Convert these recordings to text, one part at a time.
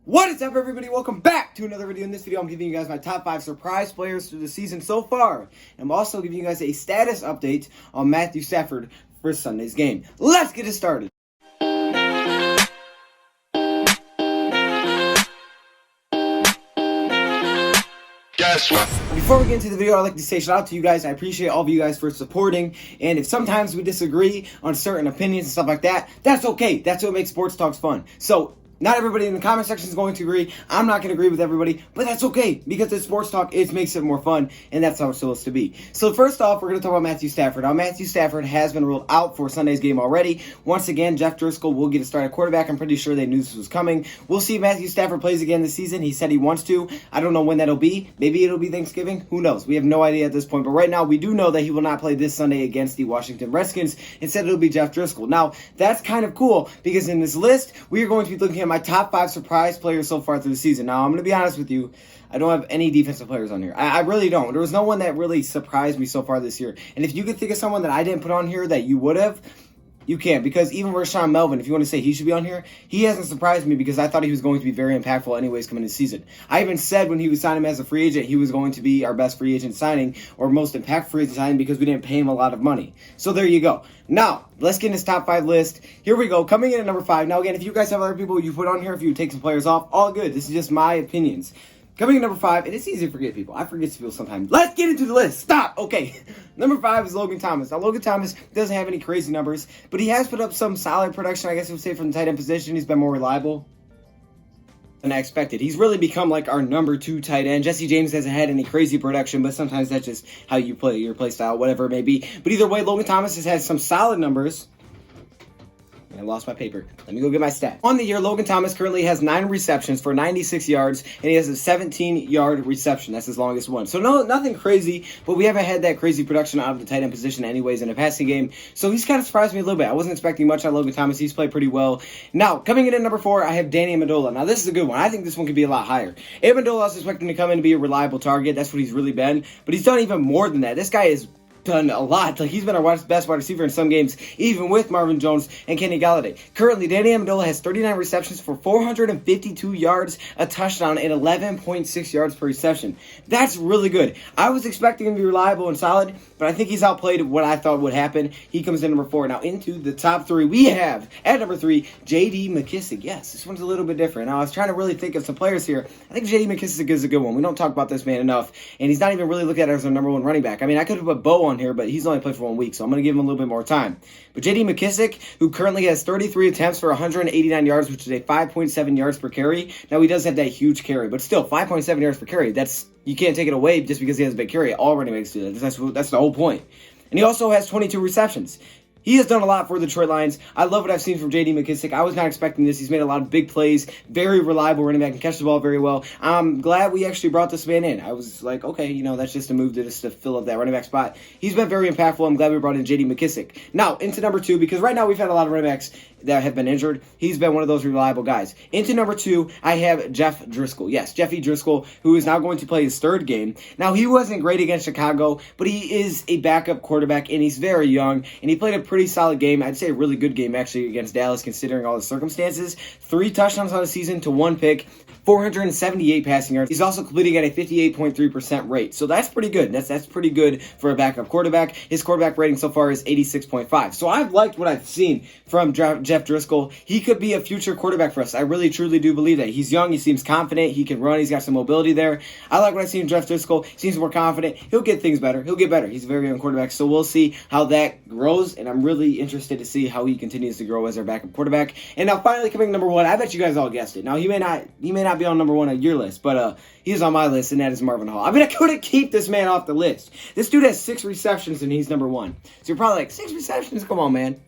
What is up, everybody? Welcome back to another video. In this video, I'm giving you guys my top 5 surprise players through the season so far. And I'm also giving you guys a status update on Matthew Stafford for Sunday's game. Let's get it started. Guess what? Before we get into the video, I'd like to say shout out to you guys. I appreciate all of you guys for supporting. And if sometimes we disagree on certain opinions and stuff like that, that's okay. That's what makes sports talks fun. So, not everybody in the comment section is going to agree. I'm not going to agree with everybody, but that's okay because it's sports talk. It makes it more fun, and that's how it's supposed to be. So first off, we're going to talk about Matthew Stafford. Now, Matthew Stafford has been ruled out for Sunday's game already. Once again, Jeff Driscoll will get a start at quarterback. I'm pretty sure they knew this was coming. We'll see if Matthew Stafford plays again this season. He said he wants to. I don't know when that'll be. Maybe it'll be Thanksgiving. Who knows? We have no idea at this point. But right now, we do know that he will not play this Sunday against the Washington Redskins. Instead, it'll be Jeff Driscoll. Now, that's kind of cool because in this list, we are going to be looking at my top 5 surprise players so far through the season. Now, I'm going to be honest with you. I don't have any defensive players on here. I really don't. There was no one that really surprised me so far this year. And if you could think of someone that I didn't put on here that you would have, you can. Because even Rashawn Melvin, if you want to say he should be on here, he hasn't surprised me because I thought he was going to be very impactful anyways coming this season. I even said when he was signing him as a free agent, he was going to be our best free agent signing or most impactful free agent signing because we didn't pay him a lot of money. So there you go. Now, let's get in this top 5 list. Here we go. Coming in at number 5. Now, again, if you guys have other people you put on here, if you take some players off, all good. This is just my opinions. Coming in number 5, and it's easy to forget people. I forget people sometimes. Let's get into the list. Stop. Okay. Number 5 is Logan Thomas. Now, Logan Thomas doesn't have any crazy numbers, but he has put up some solid production, I guess I would say, from the tight end position. He's been more reliable than I expected. He's really become like our number 2 tight end. Jesse James hasn't had any crazy production, but sometimes that's just how you play, your play style, whatever it may be. But either way, Logan Thomas has had some solid numbers. I lost my paper. Let me go get my stat. On the year, Logan Thomas currently has 9 receptions for 96 yards, and he has a 17-yard reception. That's his longest one. So nothing crazy, but we haven't had that crazy production out of the tight end position anyways in a passing game. So he's kind of surprised me a little bit. I wasn't expecting much out of Logan Thomas. He's played pretty well. Now, coming in at number 4, I have Danny Amendola. Now, this is a good one. I think this one could be a lot higher. Amendola, I was expecting to come in and be a reliable target. That's what he's really been. But he's done even more than that. This guy is done a lot. Like, he's been our best wide receiver in some games, even with Marvin Jones and Kenny Galladay. Currently, Danny Amendola has 39 receptions for 452 yards, a touchdown, and 11.6 yards per reception. That's really good. I was expecting him to be reliable and solid, but I think he's outplayed what I thought would happen. He comes in number 4. Now, into the top 3, we have, at number 3, J.D. McKissic. Yes, this one's a little bit different. Now, I was trying to really think of some players here. I think J.D. McKissic is a good one. We don't talk about this man enough, and he's not even really looked at as our number 1 running back. I mean, I could have put Bo on here, but he's only played for 1 week, so I'm going to give him a little bit more time. But J.D. McKissic, who currently has 33 attempts for 189 yards, which is a 5.7 yards per carry. Now, he does have that huge carry, but still, 5.7 yards per carry. You can't take it away just because he has a big carry. All running backs do that. That's the whole point. And he also has 22 receptions. He has done a lot for the Detroit Lions. I love what I've seen from J.D. McKissic. I was not expecting this. He's made a lot of big plays. Very reliable running back and catch the ball very well. I'm glad we actually brought this man in. I was like, okay, that's just a move to fill up that running back spot. He's been very impactful. I'm glad we brought in J.D. McKissic. Now, into number 2, because right now we've had a lot of running backs that have been injured. He's been one of those reliable guys. Into number 2, I have Jeff Driscoll. Yes, Jeffy Driscoll, who is now going to play his 3rd game. Now, he wasn't great against Chicago, but he is a backup quarterback, and he's very young, and he played a pretty solid game. I'd say a really good game, actually, against Dallas, considering all the circumstances. 3 touchdowns on the season to 1 pick. 478 passing yards. He's also completing at a 58.3% rate. So that's pretty good. That's pretty good for a backup quarterback. His quarterback rating so far is 86.5. So I've liked what I've seen from Jeff Driscoll. He could be a future quarterback for us. I really, truly do believe that. He's young. He seems confident. He can run. He's got some mobility there. I like what I've seen from Jeff Driscoll. He seems more confident. He'll get things better. He'll get better. He's a very young quarterback. So we'll see how that grows. And I'm really interested to see how he continues to grow as our backup quarterback. And now finally coming number 1, I bet you guys all guessed it. Now he may not be on number 1 on your list, but he's on my list, and that is Marvin Hall. I mean, I couldn't keep this man off the list. This dude has 6 receptions, and he's number 1. So you're probably like, 6 receptions? Come on, man.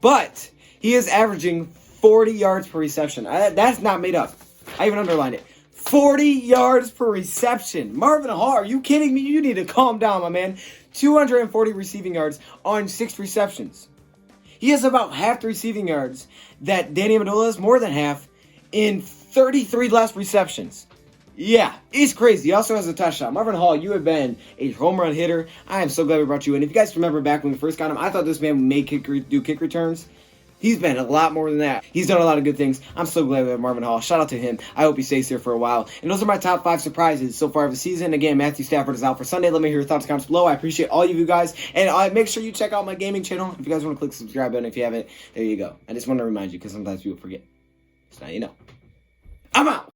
But he is averaging 40 yards per reception. That's not made up. I even underlined it. 40 yards per reception. Marvin Hall, are you kidding me? You need to calm down, my man. 240 receiving yards on 6 receptions. He has about half the receiving yards that Danny Amendola has, more than half, in 33 less receptions. Yeah, it's crazy. He also has a touchdown. Marvin Hall, you have been a home run hitter. I am so glad we brought you in. If you guys remember back when we first got him, I thought this man would do kick returns. He's been a lot more than that. He's done a lot of good things. I'm so glad we have Marvin Hall. Shout out to him. I hope he stays here for a while. And those are my top 5 surprises so far of the season. Again, Matthew Stafford is out for Sunday. Let me hear your thoughts and comments below. I appreciate all of you guys. And make sure you check out my gaming channel. If you guys want to click the subscribe button if you haven't, there you go. I just want to remind you because sometimes people forget. So now you know. I'm out.